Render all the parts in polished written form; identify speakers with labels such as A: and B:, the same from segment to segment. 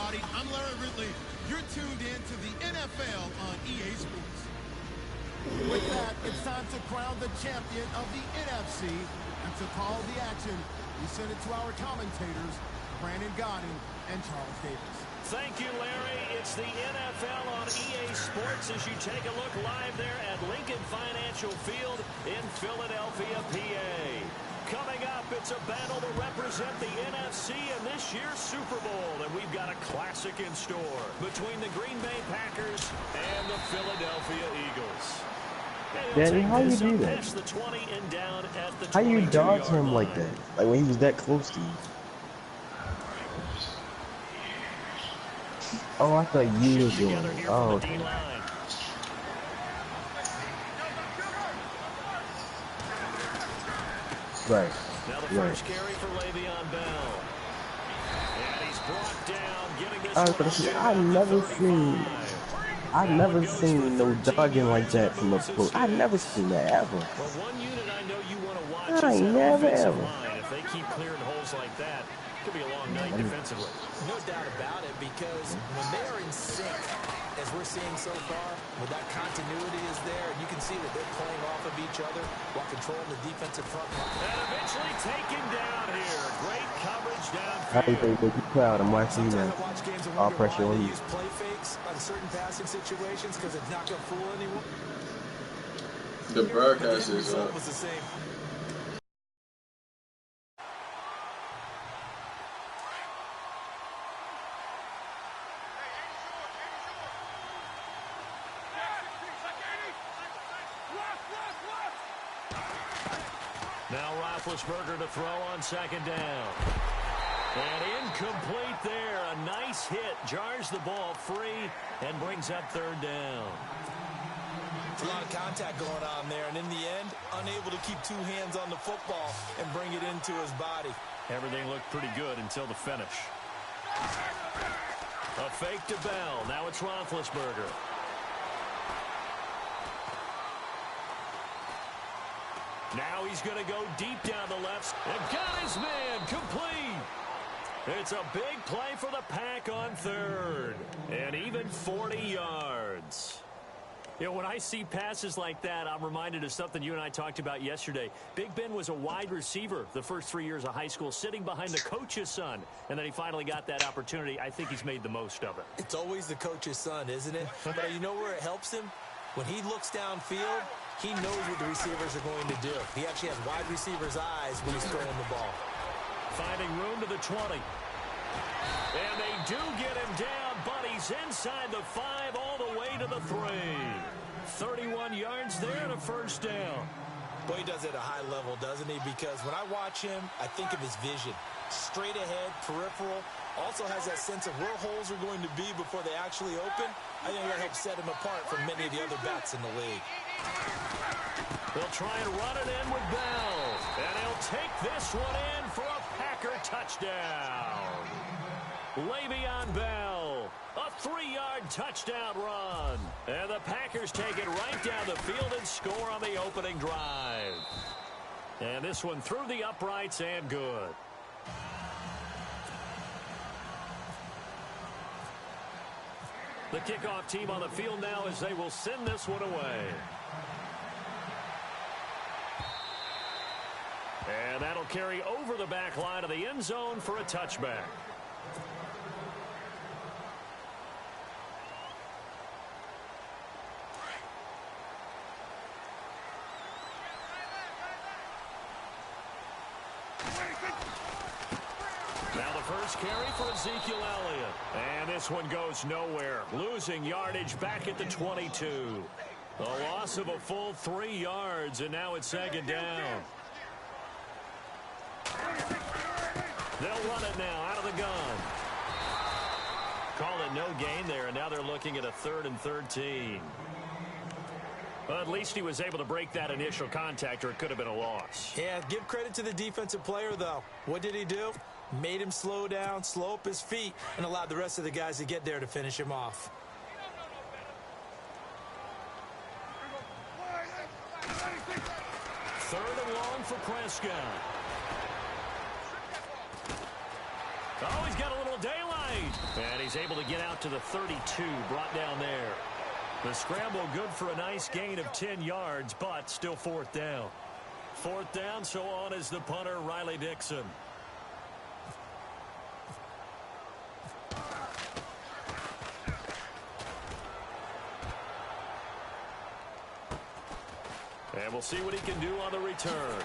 A: everybody. I'm Larry Ridley. You're tuned in to the NFL on EA Sports.
B: With that, it's time to crown the champion of the NFC. And to call the action, we send it to our commentators, Brandon Gaudin and Charles Davis.
C: Thank you, Larry. It's the NFL on EA Sports as you take a look live there at Lincoln Financial Field in Philadelphia, PA. Coming up, it's a battle to represent the NFC in this year's Super Bowl, and we've got a classic in store between the Green Bay Packers and the Philadelphia Eagles.
D: Danny, how you do that? How you dodge him like that? Like when he was that close to you? Oh, I thought you were doing it. Oh, okay. Right.
C: Now the first carry for Le'Veon Bell. And he's brought down, getting this
D: I've never seen no dodging like that from a pro. I've never seen that ever.
C: Well, one unit I know you want to watch
D: I ain't never ever.
C: If they keep clearing holes like that, it could be a long night defensively.
E: No doubt about it, because when they are in sync, as we're seeing so far, with that continuity is there, and you can see that they're playing off of each other while controlling the defensive front line.
C: And eventually taken down here. Great coverage downfield.
D: I think they keep proud. I'm watching that. All pressure on you.
E: Use play fakes on certain passing situations because it's not going to fool anyone.
F: The broadcast is
E: was the same.
C: Now Roethlisberger to throw on second down. And incomplete there. A nice hit. Jars the ball free and brings up third down.
E: There's a lot of contact going on there, and in the end, unable to keep two hands on the football and bring it into his body.
C: Everything looked pretty good until the finish. A fake to Bell. Now it's Roethlisberger. Now he's going to go deep down the left. And got his man complete. It's a big play for the Pack on third. And even 40 yards. You know, when I see passes like that, I'm reminded of something you and I talked about yesterday. Big Ben was a wide receiver the first 3 years of high school, sitting behind the coach's son. And then he finally got that opportunity. I think he's made the most of it.
E: It's always the coach's son, isn't it? But you know where it helps him? When he looks downfield, he knows what the receivers are going to do. He actually has wide receivers' eyes when he's throwing the ball.
C: Finding room to the 20. And they do get him down, but he's inside the 5 all the way to the 3. 31 yards there and a first down.
E: Boy, he does it at a high level, doesn't he? Because when I watch him, I think of his vision. Straight ahead, peripheral. Also has that sense of where holes are going to be before they actually open. I think that helps set him apart from many of the other bats in the league.
C: They'll try and run it in with Bell. And he'll take this one in for a Packer touchdown. Le'Veon Bell, a 3-yard touchdown run. And the Packers take it right down the field and score on the opening drive. And this one through the uprights and good. The kickoff team on the field now as they will send this one away. And that'll carry over the back line of the end zone for a touchback. Now the first carry for Ezekiel Elliott. And this one goes nowhere. Losing yardage back at the 22. A loss of a full 3 yards, and now it's second down. They'll run it now out of the gun. Call it no gain there, and now they're looking at a 3rd and 13. Well, at least he was able to break that initial contact, or it could have been a loss.
E: Yeah, give credit to the defensive player, though. What did he do? Made him slow down, slow up his feet, and allowed the rest of the guys to get there to finish him off.
C: Third and long for Prescott. Oh, he's got a little daylight right. And he's able to get out to the 32, brought down there. The scramble good for a nice gain of 10 yards, but still 4th down. 4th down, so on is the punter, Riley Dixon. And we'll see what he can do on the return.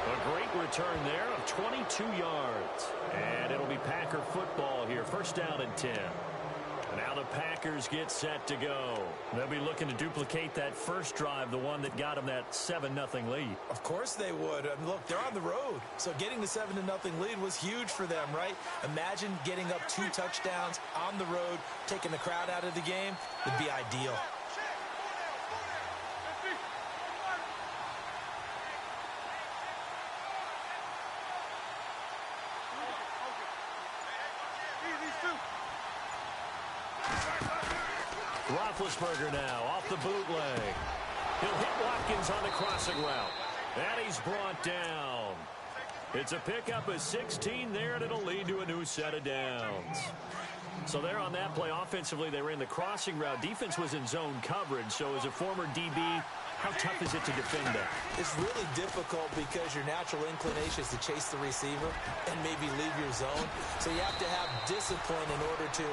C: A great return there of 22 yards. And it'll be Packer football here. 1st down and 10. And now the Packers get set to go. They'll be looking to duplicate that first drive, the one that got them that 7-0 lead.
E: Of course they would. I mean, look, they're on the road. So getting the 7-0 lead was huge for them, right? Imagine getting up 2 touchdowns on the road, taking the crowd out of the game. Would be ideal.
C: Roethlisberger now off the bootleg. He'll hit Watkins on the crossing route. And he's brought down. It's a pickup of 16 there, and it'll lead to a new set of downs. So there on that play, offensively, they ran the crossing route. Defense was in zone coverage. So as a former DB, how tough is it to defend that?
E: It's really difficult because your natural inclination is to chase the receiver and maybe leave your zone. So you have to have discipline in order to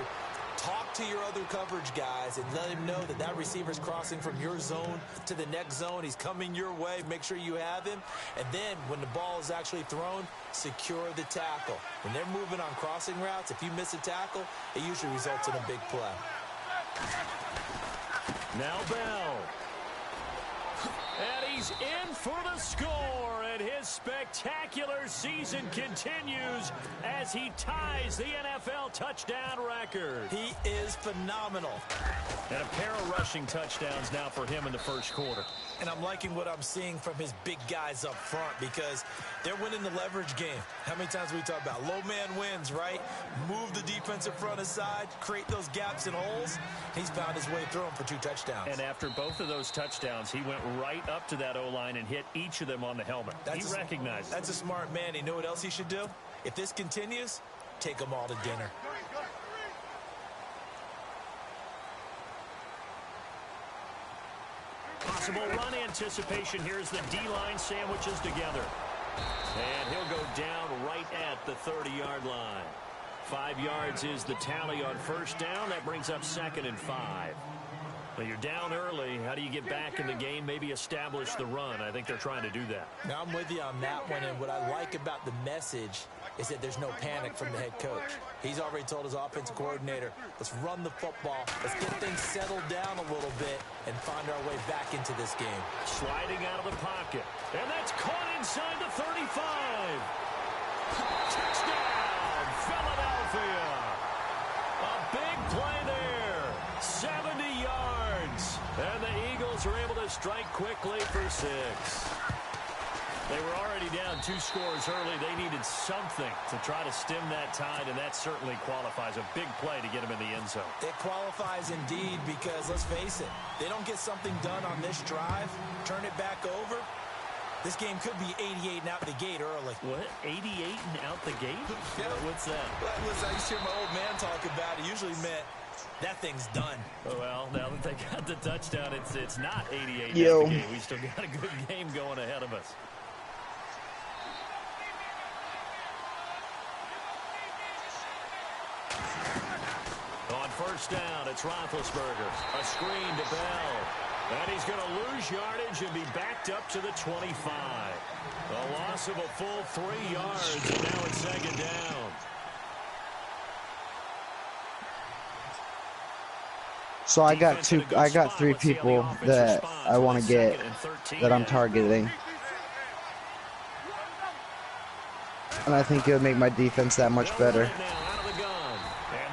E: talk to your other coverage guys and let him know that that receiver's crossing from your zone to the next zone. He's coming your way. Make sure you have him. And then when the ball is actually thrown, secure the tackle. When they're moving on crossing routes, if you miss a tackle, it usually results in a big play.
C: Now Bell. And he's in for the score, and his spectacular season continues as he ties the NFL touchdown record.
E: He is phenomenal.
C: And a pair of rushing touchdowns now for him in the first quarter.
E: And I'm liking what I'm seeing from his big guys up front because they're winning the leverage game. How many times we talk about low man wins, right? Move the defensive front aside, create those gaps and holes. He's found his way through them for 2 touchdowns.
C: And after both of those touchdowns, he went right up to that O-line and hit each of them on the helmet. He recognized it.
E: That's a smart man. You know what else he should do? If this continues, take them all to dinner.
C: Possible run anticipation. Here's the D-line sandwiches together. And he'll go down right at the 30-yard line. 5 yards is the tally on first down. That brings up 2nd and 5. Well, you're down early. How do you get back in the game? Maybe establish the run. I think they're trying to do that.
E: Now, I'm with you on that one, and what I like about the message is that there's no panic from the head coach. He's already told his offensive coordinator, let's run the football, let's get things settled down a little bit and find our way back into this game.
C: Sliding out of the pocket, and that's caught inside the 35. Touchdown, Philadelphia. A big play there, 70 yards, and the Eagles are able to strike quickly for 6. They were already down 2 scores early. They needed something to try to stem that tide, and that certainly qualifies. A big play to get them in the end zone.
E: It qualifies indeed because, let's face it, they don't get something done on this drive, turn it back over, this game could be 88 and out the gate early.
C: What? 88 and out the gate?
E: Yeah.
C: What's that?
E: Well, listen, I used to hear my old man talk about it. Usually meant that thing's done.
C: Well, now that they got the touchdown, it's not 88 out the gate. We still got a good game going ahead of us. On first down, it's Roethlisberger. A screen to Bell. And he's going to lose yardage and be backed up to the 25. A loss of a full 3 yards, and now it's 2nd down.
D: So I got 3 people that I want to get, that I'm targeting. And I think it would make my defense that much better.
C: And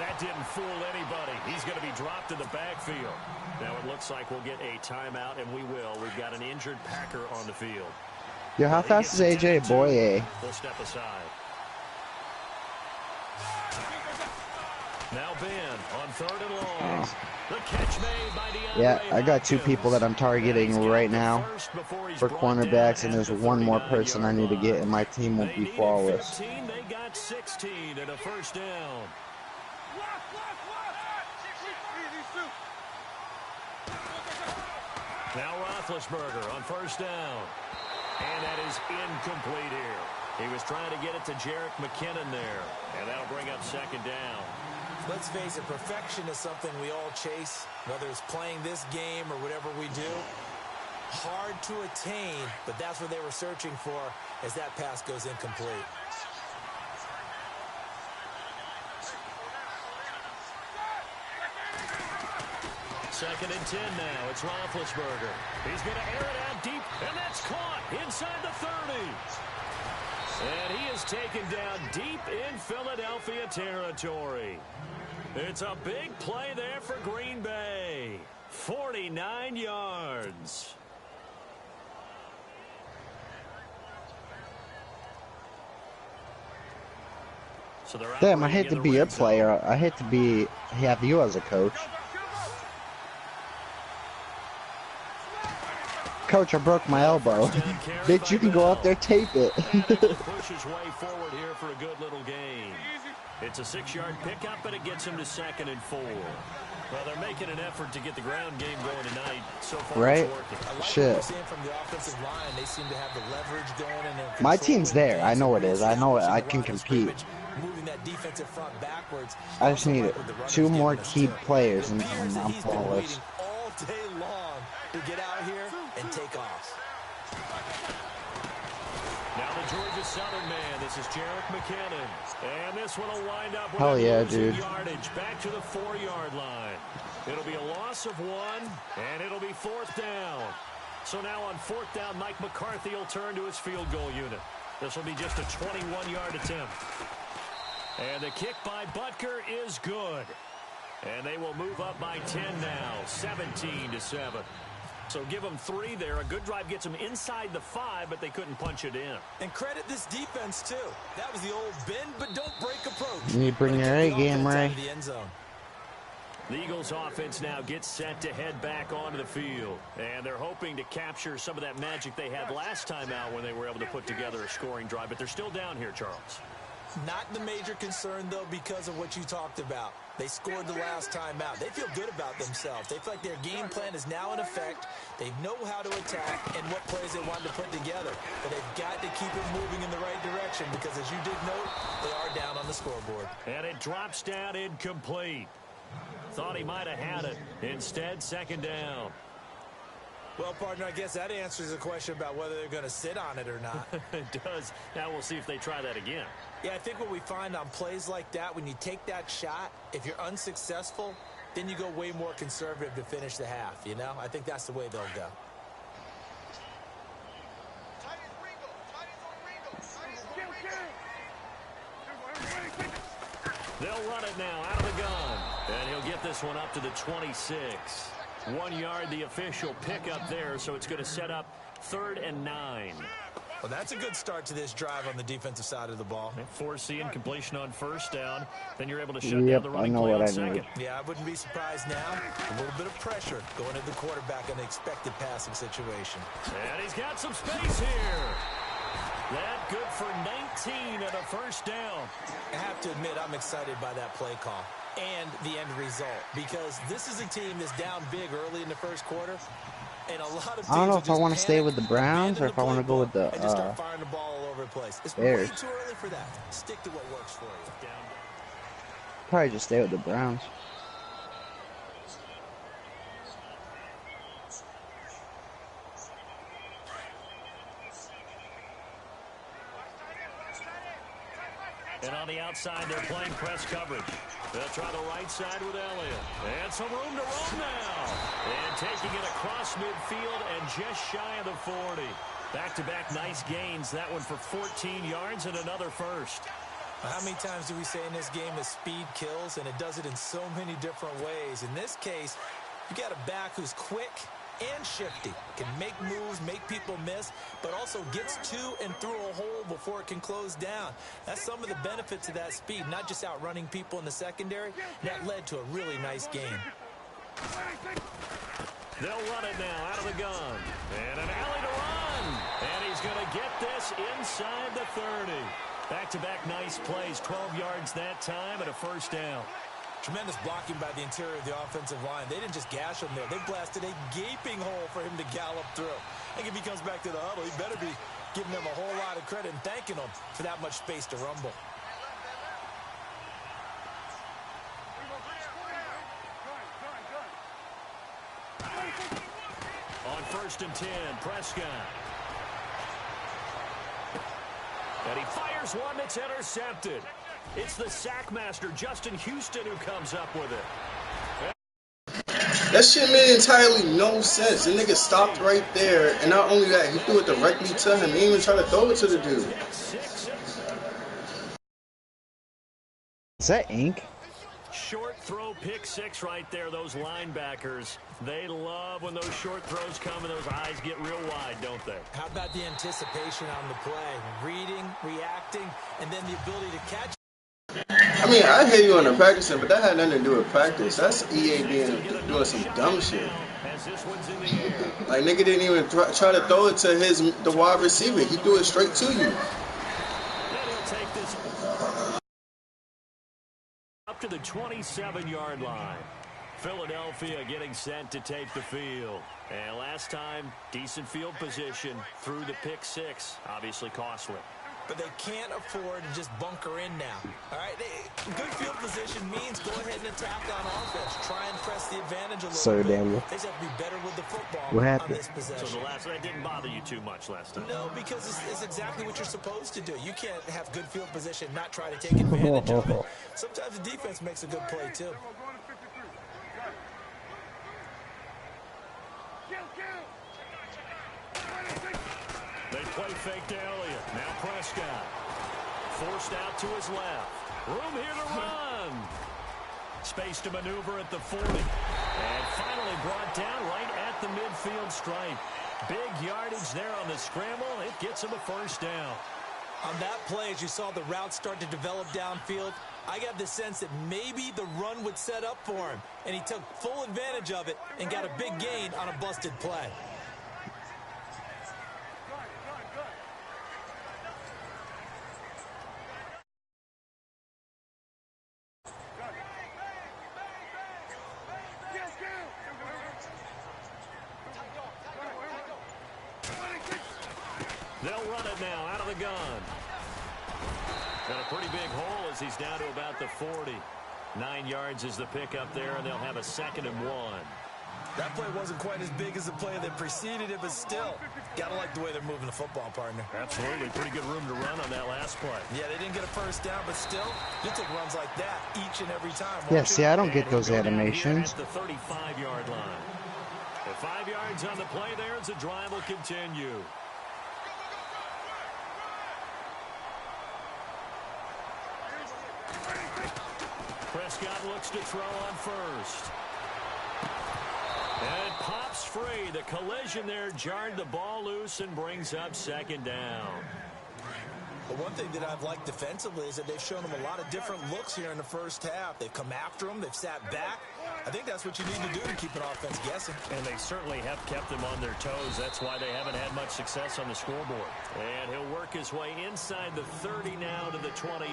C: that didn't fool anybody. He's going to be dropped in the backfield. Now it looks like we'll get a timeout, and we will. We've got an injured Packer on the field.
D: Yo, how fast is AJ Boye?
C: We'll step aside. Now Ben on 3rd and long. The catch made by DeAndre
D: Yeah, I got 2
C: Hopkins.
D: people that I'm targeting right now for cornerbacks, and there's one more person I need to get, and my team will be flawless.
C: 15, they got 16 and a first down. Now Roethlisberger on 1st down. And that is incomplete here. He was trying to get it to Jerick McKinnon there. And that'll bring up 2nd down.
E: Let's face it, perfection is something we all chase, whether it's playing this game or whatever we do. Hard to attain, but that's what they were searching for as that pass goes incomplete.
C: Second and 10 now. It's Roethlisberger. He's going to air it out deep, and that's caught inside the 30. And he is taken down deep in Philadelphia territory. It's a big play there for Green Bay. 49 yards. So
D: Damn, I hate to be a player. I hate to have you as a coach. Coach, I broke my elbow. Bitch, you can go out there, tape it.
C: Push his way forward here for a good little gain. It's a 6-yard pickup, but it gets him to 2nd and 4. Well, they're making an effort to get the ground game going tonight. So far,
D: right?
C: It's working.
E: I like
D: Shit.
E: what we're seeing from the offensive line. They seem to have the leverage going and they're
D: My team's there. I know it is. I know I can compete.
E: Moving that defensive front backwards.
D: I just need 2 more key players, and I'm
E: He's been
D: flawless.
E: waiting all day long to get out here and take off.
C: Now the Georgia Southern man. This is Jerick McKinnon. And this one will wind up with
D: Hell yeah,
C: losing
D: dude.
C: yardage back to the 4-yard line. It'll be a loss of 1, and it'll be 4th down. So now on 4th down, Mike McCarthy will turn to his field goal unit. This will be just a 21-yard attempt. And the kick by Butker is good. And they will move up by 10 now, 17-7. So give them 3 there. A good drive gets them inside the 5, but they couldn't punch it in.
E: And credit this defense, too. That was the old bend but don't break approach.
D: You need to bring your A game, Ray.
C: The Eagles offense now gets set to head back onto the field. And they're hoping to capture some of that magic they had last time out when they were able to put together a scoring drive. But they're still down here, Charles.
E: Not the major concern, though, because of what you talked about. They scored the last time out. They feel good about themselves. They feel like their game plan is now in effect. They know how to attack and what plays they want to put together. But they've got to keep it moving in the right direction because, as you did note, they are down on the scoreboard.
C: And it drops down incomplete. Thought he might have had it. Instead, 2nd down.
E: Well, partner, I guess that answers the question about whether they're going to sit on it or not.
C: It does. Now we'll see if they try that again.
E: Yeah, I think what we find on plays like that, when you take that shot, if you're unsuccessful, then you go way more conservative to finish the half, you know? I think that's the way they'll go.
C: They'll run it now out of the gun. And he'll get this one up to the 26. 1 yard, the official pickup there, so it's going to set up 3rd and 9.
E: Well, that's a good start to this drive on the defensive side of the ball.
C: Forcing completion on 1st down. Then you're able to shut down the running play on 2nd.
E: Yeah, I wouldn't be surprised now. A little bit of pressure going into the quarterback in an expected passing situation.
C: And he's got some space here. That good for 19 and a 1st down.
E: I have to admit, I'm excited by that play call and the end result because this is a team that's down big early in the 1st quarter. And a lot of teams
D: I don't know if I want to stay with the Browns or if I want to go with the
E: just start firing the ball all over the place. It's
D: Bears.
E: way too early for that. Stick to what works for you.
D: Probably just stay with the Browns.
C: And on the outside, they're playing press coverage. They'll try the right side with Elliott. And some room to roam now. And taking it across midfield and just shy of the 40. Back-to-back nice gains. That one for 14 yards and another first.
E: How many times do we say in this game that speed kills, and it does it in so many different ways? In this case, you got a back who's quick, and shifty. Can make moves, make people miss, but also gets to and through a hole before it can close down. That's some of the benefits of that speed, not just outrunning people in the secondary. That led to a really nice game.
C: They'll run it now out of the gun. And an alley to run. And he's going to get this inside the 30. Back-to-back nice plays, 12 yards that time and a first down.
E: Tremendous blocking by the interior of the offensive line. They didn't just gash him there. They blasted a gaping hole for him to gallop through. I think if he comes back to the huddle, he better be giving them a whole lot of credit and thanking them for that much space to rumble.
C: On 1st and 10, Prescott. And he fires one that's intercepted. It's the sackmaster, Justin Houston, who comes up with it.
F: That shit made entirely no sense. The nigga stopped right there, and not only that, he threw it directly to him. He didn't even try to throw it to the dude.
D: Is that ink?
C: Short throw, pick six right there. Those linebackers, they love when those short throws come and those eyes get real wide, don't they?
E: How about the anticipation on the play? Reading, reacting, and then the ability to catch.
F: I mean, I hear you on the practicing, but that had nothing to do with practice. That's EA doing some dumb shit. Like, nigga didn't even try to throw it to the wide receiver. He threw it straight to you.
C: Up to the 27-yard line. Philadelphia getting set to take the field. And last time, decent field position through the pick six. Obviously costly.
E: But they can't afford to just bunker in now. All right, good field position means go ahead and attack on offense. Try and press the advantage a little bit.
D: Daniel.
E: They just have to be better with the football
D: What
E: on
D: happened?
E: this possession.
C: So that didn't bother you too much last time?
E: No, because it's exactly what you're supposed to do. You can't have good field position, not try to take advantage of it. Sometimes the defense makes a good play, too.
C: They play fake to Elliott. Now Prescott. Forced out to his left. Room here to run. Space to maneuver at the 40. And finally brought down right at the midfield stripe. Big yardage there on the scramble. It gets him a first down.
E: On that play, as you saw the route start to develop downfield, I got the sense that maybe the run would set up for him. And he took full advantage of it and got a big gain on a busted play.
C: They'll run it now out of the gun. Got a pretty big hole as he's down to about the 40. 9 yards is the pickup there, and they'll have a 2nd and 1.
E: That play wasn't quite as big as the play that preceded it, but still, gotta like the way they're moving the football, partner.
C: Absolutely. Pretty good room to run on that last play.
E: Yeah, they didn't get a first down, but still, you take runs like that each and every time.
D: Yeah, see, I don't get those animations.
C: At the 35-yard line. The 5 yards on the play there as the drive will continue. Prescott looks to throw on first. And it pops free. The collision there jarred the ball loose and brings up 2nd down.
E: But one thing that I've liked defensively is that they've shown them a lot of different looks here in the first half. They've come after them. They've sat back. I think that's what you need to do to keep an offense guessing.
C: And they certainly have kept them on their toes. That's why they haven't had much success on the scoreboard. And he'll work his way inside the 30 now to the 28.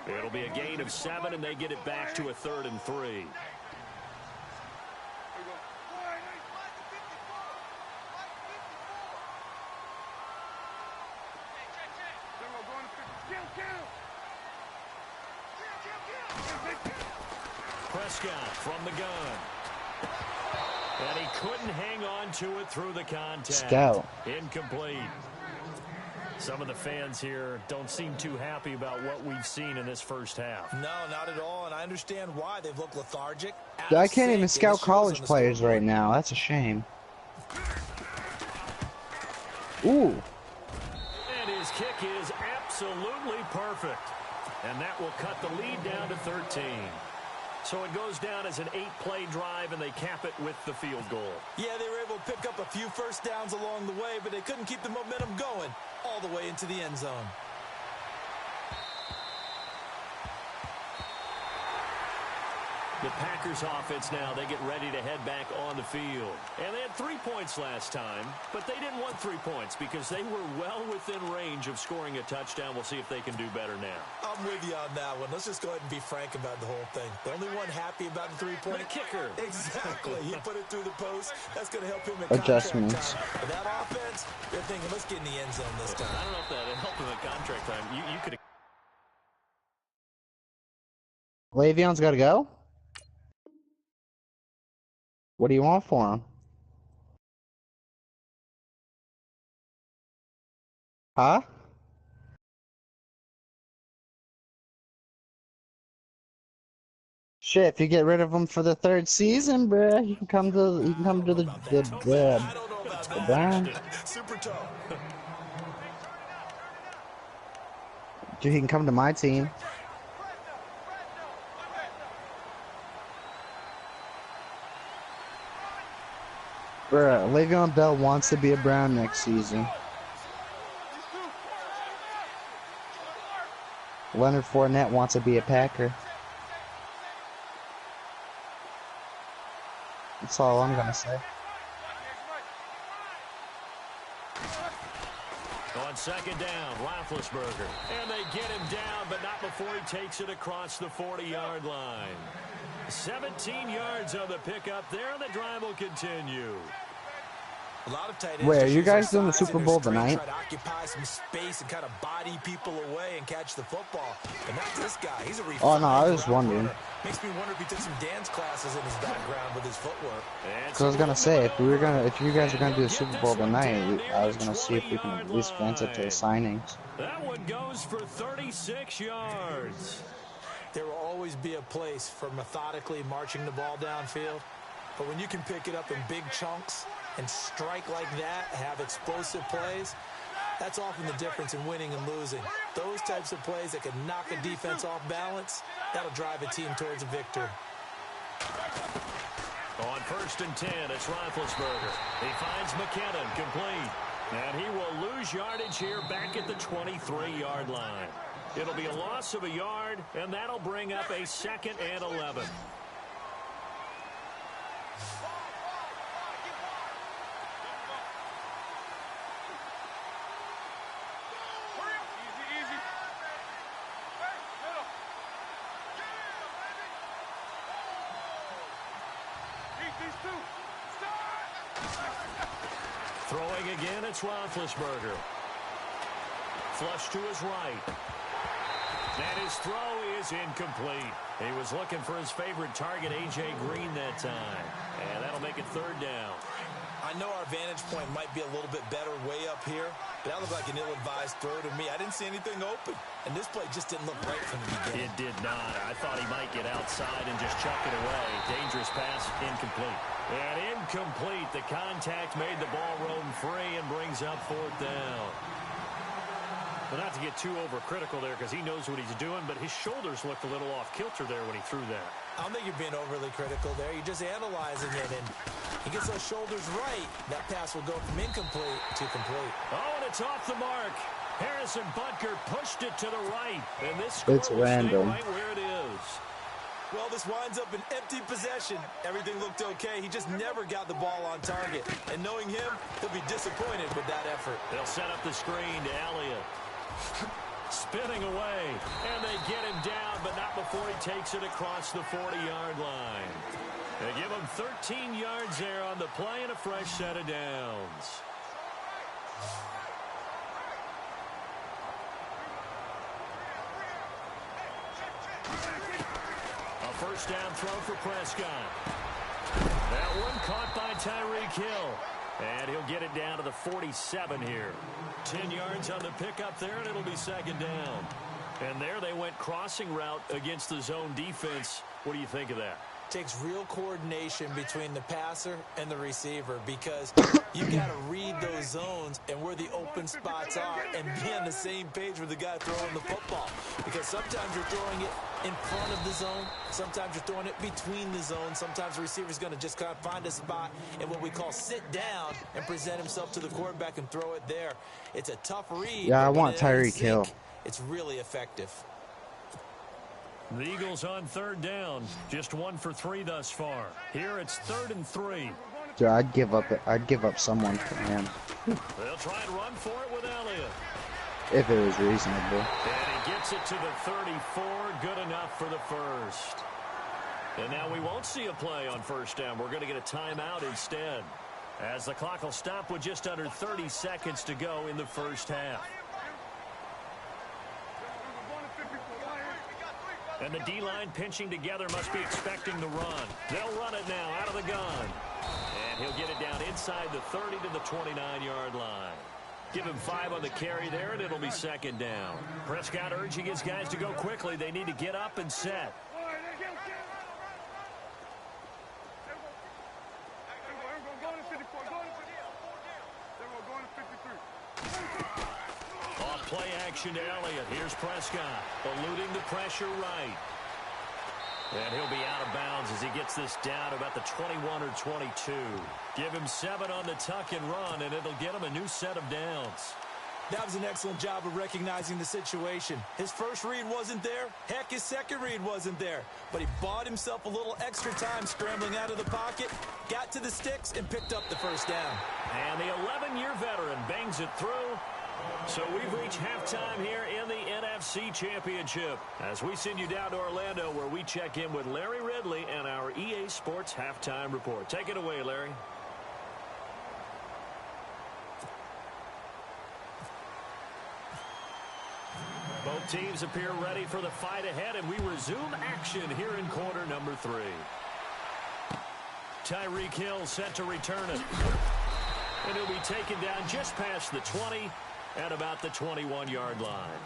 C: It'll be a gain of 7, and they get it back to a 3rd and 3. Prescott from the gun. And he couldn't hang on to it through the contact.
D: Scout.
C: Incomplete. Some of the fans here don't seem too happy about what we've seen in this first half.
E: No, not at all, and I understand why. They've looked lethargic.
D: I can't even scout college players right now. That's a shame. Ooh.
C: And his kick is absolutely perfect. And that will cut the lead down to 13. So it goes down as an 8-play drive, and they cap it with the field goal.
E: Yeah, they were able few first downs along the way, but they couldn't keep the momentum going all the way into the end zone.
C: The Packers offense now, they get ready to head back on the field. And they had 3 points last time, but they didn't want 3 points because they were well within range of scoring a touchdown. We'll see if they can do better now.
E: I'm with you on that one. Let's just go ahead and be frank about the whole thing. The only one happy about the 3-point
C: kicker.
E: Exactly. He put it through the post. That's going to help him in
D: adjustments.
E: Contract time. That offense, they're thinking, let's get in the end zone this time.
C: I don't know if that helped him at contract time. You could.
G: Le'Veon's got to go? What do you want for him? Huh? Shit, if you get rid of him for the 3rd season, bruh, you can come to the Browns.
E: Super tough.
G: Dude, he can come to my team. Bruh, Le'Veon Bell wants to be a Brown next season. Leonard Fournette wants to be a Packer. That's all I'm gonna say.
C: On 2nd down, Roethlisberger. And they get him down, but not before he takes it across the 40-yard line. 17 yards on the pickup there, and the drive will continue.
E: A lot of tight ends.
G: Wait, are you guys doing the Super Bowl tonight?
E: Try to occupy some space and kind of body people away and catch the football. But not this guy. He's a
G: Oh no, I was wondering.
E: Makes me wonder if he took some dance classes in his background with his footwork.
G: Because I was gonna say, if you guys are gonna do the Super Bowl tonight, I was gonna see if we can at least advance it to the signings.
C: That one goes for 36 yards.
E: There will always be a place for methodically marching the ball downfield. But when you can pick it up in big chunks and strike like that, have explosive plays, that's often the difference in winning and losing. Those types of plays that can knock a defense off balance, that'll drive a team towards a victory.
C: On 1st and 10, it's Roethlisberger. He finds McKinnon complete. And he will lose yardage here back at the 23-yard line. It'll be a loss of a yard, and that'll bring up a 2nd and 11. Throwing again, it's Roethlisberger. Flush to his right. And his throw is incomplete. He was looking for his favorite target, A.J. Green, that time. And that'll make it 3rd down.
E: I know our vantage point might be a little bit better way up here, but that looked like an ill-advised throw to me. I didn't see anything open, and this play just didn't look right from the beginning.
C: It did not. I thought he might get outside and just chuck it away. Dangerous pass, incomplete. And incomplete. The contact made the ball roam free and brings up 4th down. Well, not to get too overcritical there because he knows what he's doing, but his shoulders looked a little off kilter there when he threw that.
E: I don't think you're being overly critical there. You're just analyzing it, and he gets those shoulders right. That pass will go from incomplete to complete.
C: Oh, and it's off the mark. Harrison Butker pushed it to the right, and this
G: It's
C: score will stay
G: random.
C: right where it is.
E: Well, this winds up an empty possession. Everything looked okay. He just never got the ball on target. And knowing him, he'll be disappointed with that effort.
C: They'll set up the screen to Elliott. Spinning away, and they get him down, but not before he takes it across the 40-yard line. They give him 13 yards there on the play and a fresh set of downs. A 1st down throw for Prescott. That one caught by Tyreek Hill. And he'll get it down to the 47 here. 10 yards on the pickup there, and it'll be 2nd down. And there they went crossing route against the zone defense. What do you think of that?
E: Takes real coordination between the passer and the receiver because you've got to read those zones and where the open spots are and be on the same page with the guy throwing the football. Because sometimes you're throwing it in front of the zone. Sometimes you're throwing it between the zones. Sometimes the receiver's going to just kind of find a spot and what we call sit down and present himself to the quarterback and throw it there. It's a tough read.
G: Yeah, I want Tyreek Hill.
E: It's really effective.
C: The Eagles on third down. Just 1 for 3 thus far. Here it's 3rd and 3.
G: Dude, I'd give up someone for him.
C: They'll try and run for it with Elliott.
G: If it was reasonable.
C: And he gets it to the 34. Good enough for the first. And now we won't see a play on first down. We're going to get a timeout instead, as the clock will stop with just under 30 seconds to go in the first half. And the D-line pinching together must be expecting the run. They'll run it now out of the gun. And he'll get it down inside the 30 to the 29-yard line. Give him 5 on the carry there, and it'll be 2nd down. Prescott urging his guys to go quickly. They need to get up and set. Play action to Elliott. Here's Prescott eluding the pressure right. And he'll be out of bounds as he gets this down about the 21 or 22. Give him 7 on the tuck and run, and it'll get him a new set of downs.
E: That was an excellent job of recognizing the situation. His first read wasn't there. Heck, his second read wasn't there. But he bought himself a little extra time scrambling out of the pocket, got to the sticks, and picked up the first down.
C: And the 11-year veteran bangs it through. So we've reached halftime here in the NFC Championship as we send you down to Orlando, where we check in with Larry Ridley and our EA Sports Halftime Report. Take it away, Larry. Both teams appear ready for the fight ahead, and we resume action here in quarter number 3. Tyreek Hill set to return it. And he'll be taken down just past the 20 at about the 21-yard line.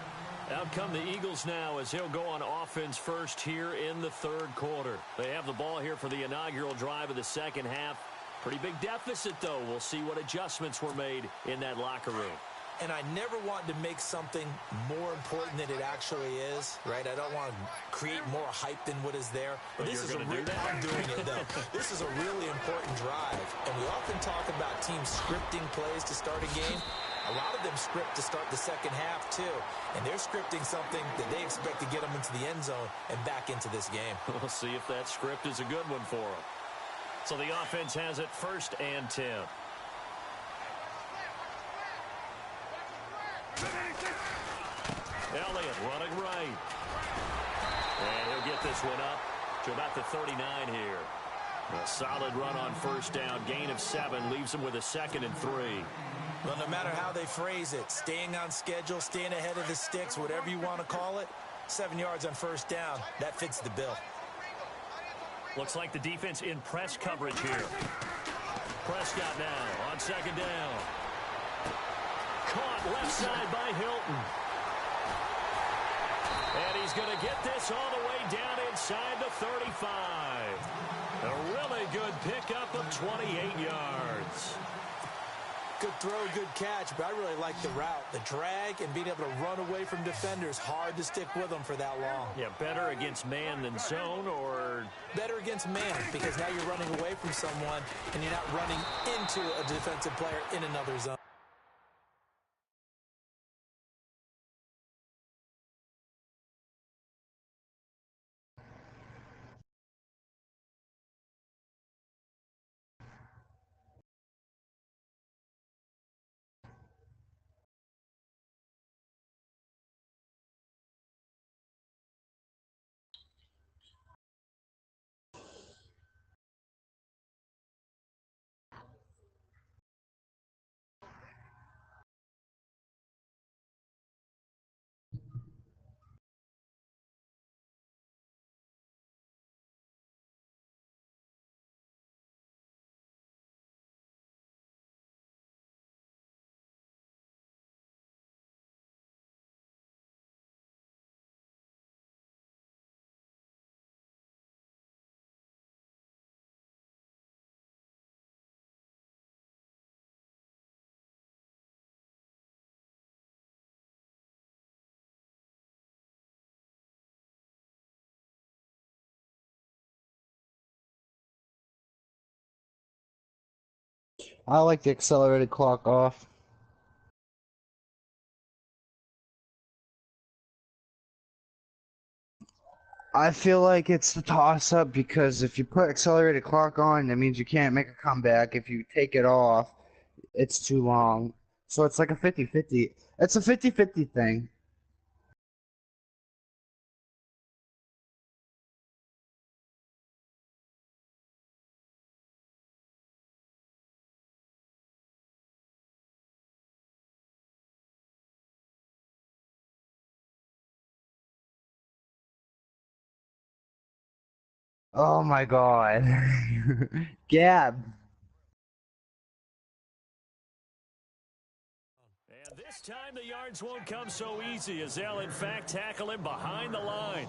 C: Out come the Eagles now as he'll go on offense first here in the 3rd quarter. They have the ball here for the inaugural drive of the second half. Pretty big deficit, though. We'll see what adjustments were made in that locker room.
E: And I never want to make something more important than it actually is, right? I don't want to create more hype than what is there. But this is I'm doing it, though. This is a really important drive. And we often talk about teams scripting plays to start a game. A lot of them script to start the second half, too. And they're scripting something that they expect to get them into the end zone and back into this game.
C: We'll see if that script is a good one for them. So the offense has it 1st and 10. Elliott running right. And he'll get this one up to about the 39 here. A solid run on first down. Gain of 7 leaves him with a 2nd and 3.
E: Well, no matter how they phrase it, staying on schedule, staying ahead of the sticks, whatever you want to call it, 7 yards on first down, that fits the bill.
C: Looks like the defense in press coverage here. Prescott now on 2nd down. Caught left side by Hilton. And he's going to get this all the way down inside the 35. A really good pickup of 28 yards.
E: Good throw, good catch, but I really like the route. The drag and being able to run away from defenders, hard to stick with them for that long.
C: Yeah, better against man than zone, or?
E: Better against man, because now you're running away from someone and you're not running into a defensive player in another zone.
G: I like the accelerated clock off. I feel like it's the toss-up because if you put accelerated clock on, that means you can't make a comeback. If you take it off, it's too long. So it's like a 50-50. It's a 50-50 thing. Oh my god. Gab.
C: And this time the yards won't come so easy as they'll in fact tackle him behind the line.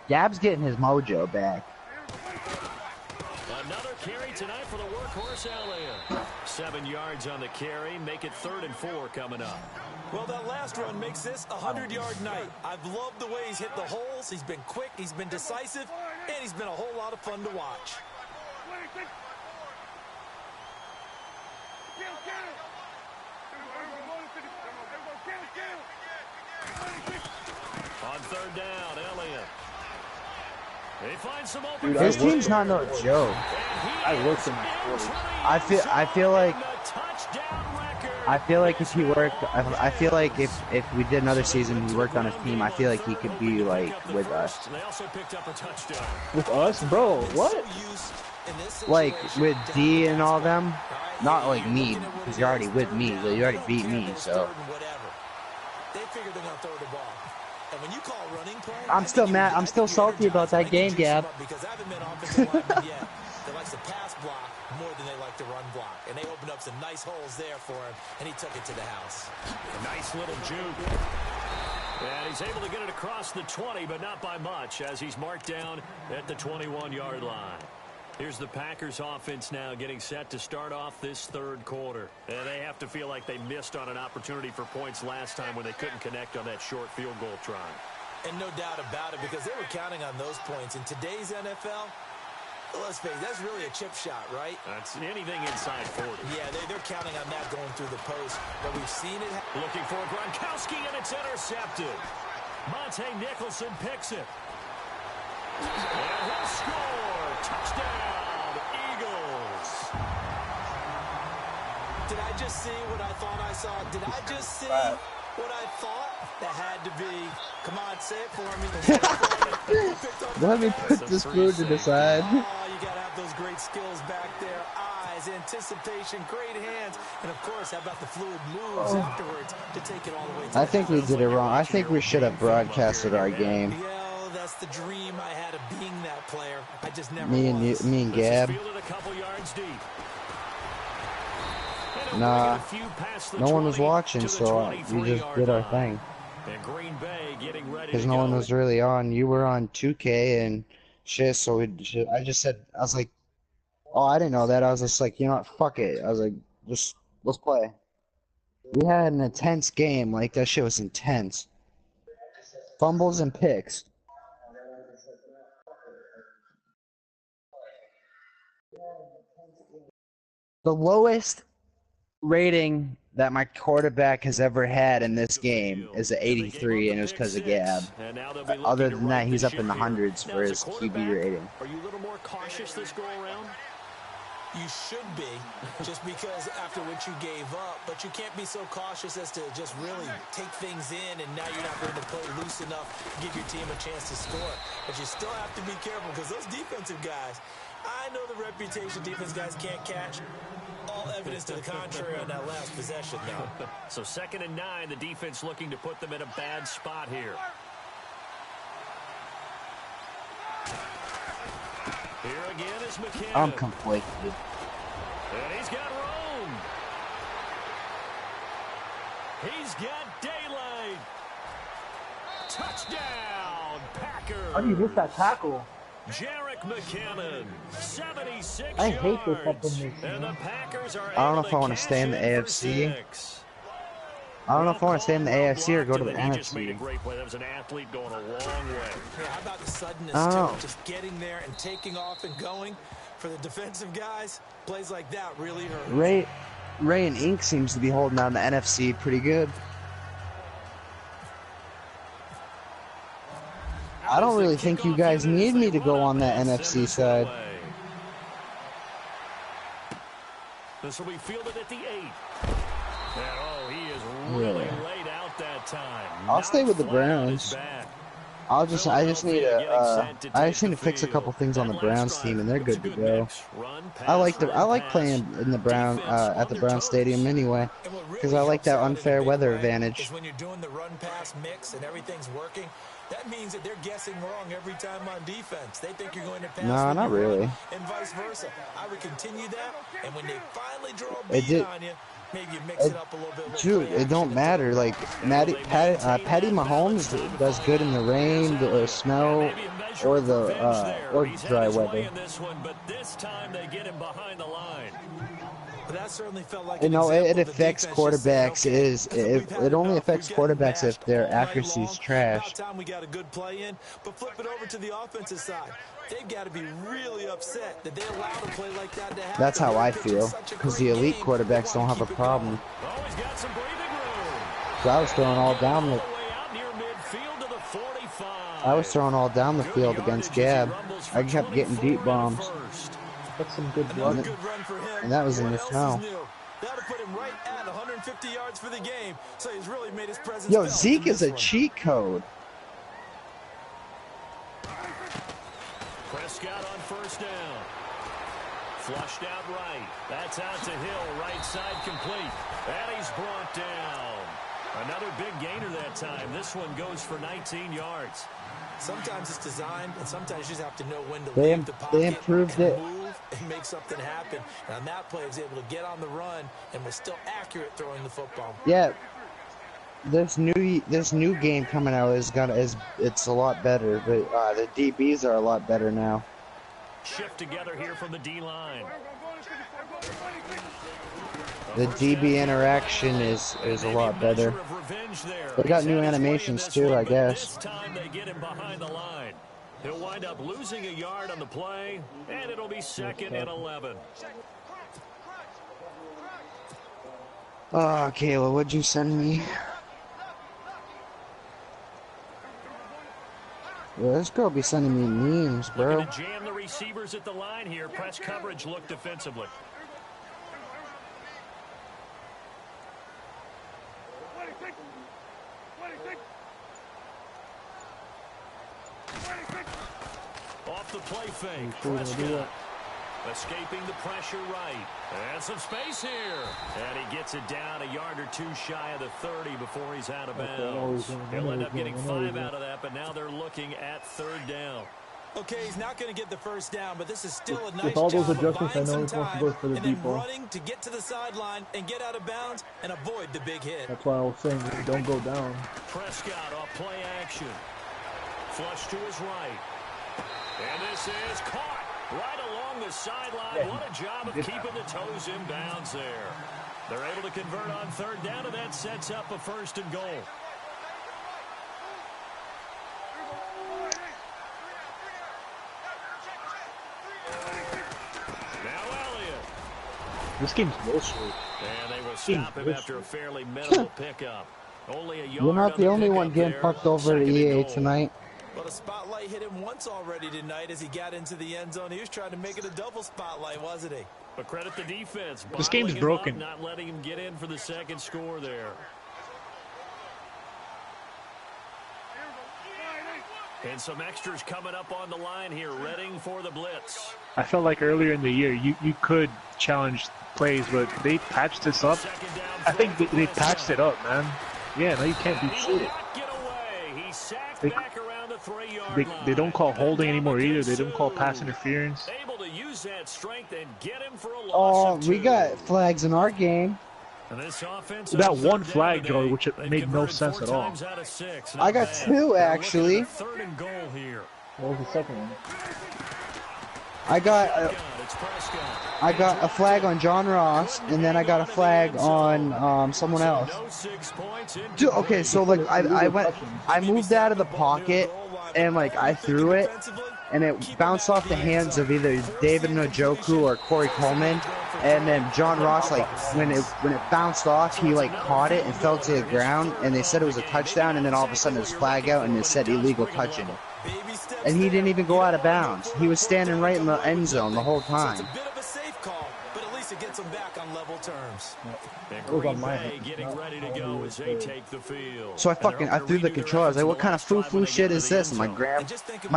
G: Gab's getting his mojo back.
C: Another carry tonight for the workhorse Elliott. 7 yards on the carry. Make it 3rd and 4 coming up.
E: Well, that last run makes this a 100-yard night. I've loved the way he's hit the holes. He's been quick, he's been decisive, and he's been a whole lot of fun to watch.
C: On 3rd down, Elliott. He finds some open.
D: Dude,
G: His team's not no joke.
D: I worked in my 40s.
G: I feel like if he worked, I feel like if we did another season, he worked on a team. I feel like he could be like with us.
C: They also picked up a touchdown.
D: With us, bro? What?
G: Like with D and all them. Not like me, because you're already with me. So you already beat me. So
E: They figured they're gonna throw the ball. And when you call running play,
G: I'm still mad. I'm still salty about that game, Gab.
E: Because I haven't met offensive linemen yet that likes to pass block more than they like to run block. And they opened up some nice holes there for him, and he took it to the house.
C: A nice little juke. And he's able to get it across the 20, but not by much, as he's marked down at the 21-yard line. Here's the Packers offense now getting set to start off this 3rd quarter. And they have to feel like they missed on an opportunity for points last time when they couldn't connect on that short field goal try.
E: And no doubt about it, because they were counting on those points. In today's NFL, let's face it, that's really a chip shot, right?
C: That's anything inside 40.
E: Yeah, they're counting on that going through the post. But we've seen it.
C: Looking for Gronkowski, and it's intercepted. Monte Nicholson picks it. And he'll score. Touchdown, Eagles.
E: Did I just see what I thought I saw? Did I just see what I thought? That had to be. Come on, say it for me.
G: Let me put this food to the side.
E: Oh, you got to have those great skills back there. Eyes, anticipation, great hands. And, of course, how about the fluid moves afterwards to take it all the way to
G: I think we did it wrong. I think we should have broadcasted our game.
E: Yeah, that's the dream I had of being that player. I just never
G: Me and Gab. Nah, no one was watching, so we just did our thing. Because no one was really on. You were on 2K and shit, so I just said, I was like, oh, I didn't know that. I was just like, you know what, fuck it. I was like, just, let's play. We had an intense game. Like, that shit was intense. Fumbles and picks. The lowest rating that my quarterback has ever had in this game is an 83, and it was because of Gab. Other than that, he's up in the hundreds for his QB rating.
C: Are you a little more cautious this go around?
E: You should be, just because after what you gave up, but you can't be so cautious as to just really take things in, and now you're not going to play loose enough to give your team a chance to score. But you still have to be careful, because those defensive guys, I know the reputation defense guys can't catch. All evidence to the contrary on that last possession, though.
C: So 2nd and 9, the defense looking to put them in a bad spot here. Here again is McKinnon.
G: I'm conflicted.
C: And he's got room. He's got daylight. Touchdown, Packers.
D: How do you miss that tackle?
C: Jarek McKinnon, 76
D: I hate this
C: yards.
D: fucking
C: And the Packers are
G: I don't know
C: able
G: if I want to stay in the
C: cash
G: AFC.
C: for 6.
G: I don't know if I want to stay in the AFC or go to the NFC.
C: That was an athlete going a long way.
E: Yeah, how about the suddenness
G: I don't
E: to
G: know.
E: it? Just getting there and taking off and going. For the defensive guys, plays like that really hurt.
G: Ray and Ink seems to be holding down the NFC pretty good. I don't really think you guys need me to go on that NFC side.
C: This will be fielded at the 8. And oh, he is really laid out that time.
G: I'll stay with the Browns. I just need to fix a couple things on the Browns team, and they're good to go. I like playing in the at the Brown Stadium anyway, because I like that unfair weather advantage.
E: When you're doing the run pass mix and everything's working, that means that they're guessing wrong every time on defense. They think you're going to pass.
G: No, not really.
E: And vice versa. I would continue that, and when they finally draw a beat on you, maybe you mix it up a little bit.
G: Dude, it don't matter. Like Patty Mahomes does good in the rain, or snow, or dry weather.
C: But this time they get him behind the line.
E: But that certainly felt like
G: it affects quarterbacks. It only affects quarterbacks if their accuracy is trash.
E: Time we got a good play in, but flip it over to the offensive side. They've got to be really upset that they allow a play like that to happen.
G: That's how I feel, because the elite quarterbacks don't have a problem. So I was throwing all down the field against Gab. I kept getting deep bombs.
H: That's some good blood.
G: And that was in the snow.
E: That'll put him right at 150 yards for the game. So he's really made his presence.
G: Yo, Zeke is a cheat code.
C: Prescott on first down. Flushed out right. That's out to Hill. Right side complete. And he's brought down. Another big gainer that time. This one goes for 19 yards. Sometimes it's designed, and sometimes you just have to know when to leave the pocket.
G: They improved it.
E: Move and make something happen. And on that play, he was able to get on the run and was still accurate throwing the football.
G: Yeah. This new game coming out it's a lot better, but the DBs are a lot better now.
C: Shift together here from the D-line.
G: The DB interaction is a lot better. They got new animations too, I guess.
C: This time they get him behind the line. He'll wind up losing a yard on the play, and it'll be 2nd and 11.
G: Oh, Kayla, what'd you send me? Yeah, this girl be sending me memes, bro.
C: Looking to jam the receivers at the line here. Press coverage look defensively. Off the play fake. Prescott escaping the pressure right. And some space here. And he gets it down a yard or two shy of the 30 before he's out of bounds. He'll end up getting 5 out of that, but now they're looking at 3rd down.
E: Okay, he's not going to get the first down, but this is still a nice
H: with all those
E: job
H: adjustments,
E: of
H: I know
E: buying
H: he's
E: some
H: supposed to
E: time
H: go for the
E: and
H: deep
E: then
H: ball.
E: running to get to the sideline and get out of bounds and avoid the big hit.
H: That's why I was saying don't go down.
C: Prescott off play action. Flush to his right. And this is caught right along the sideline. What a job of keeping the toes in bounds there. They're able to convert on 3rd down, and that sets up a 1st and goal. Now Elliott.
H: This game's bullshit.
C: And they will stop him after a fairly minimal pickup. Only a yard.
G: You're not the only one getting fucked over at EA tonight.
E: Well, the spotlight hit him once already tonight as he got into the end zone. He was trying to make it a double spotlight, wasn't he?
C: But credit the defense.
H: This game's broken.
C: Not letting him get in for the 2nd score there. And some extras coming up on the line here, readying for the blitz.
H: I felt like earlier in the year you could challenge plays, but they patched this up. I think they patched it up, man. Yeah, now you can't do shit. They don't call holding anymore either. They don't call pass interference.
C: Able to use that strength and get him for a loss.
G: Oh, we got flags in our game.
H: That one flag, Joey, which made no sense at all.
G: I got 2 actually.
C: 3rd and goal here.
H: What was the second one?
G: I got I got a flag on John Ross, and then I got a flag on someone else. Dude, okay, so like I moved out of the pocket, and like I threw it, and it bounced off the hands of either David Njoku or Corey Coleman, and then John Ross, like when it bounced off, he like caught it and fell to the ground, and they said it was a touchdown, and then all of a sudden it was flag out, and it said illegal touching. And he didn't even go out of bounds. He was standing right in the end zone the whole time.
E: It's a bit of a safe call, but at least it gets them back on level terms.
C: Green Bay getting ready to go as they take the field.
G: So I threw the controller. I was like, what kind of foo-foo shit is this? And my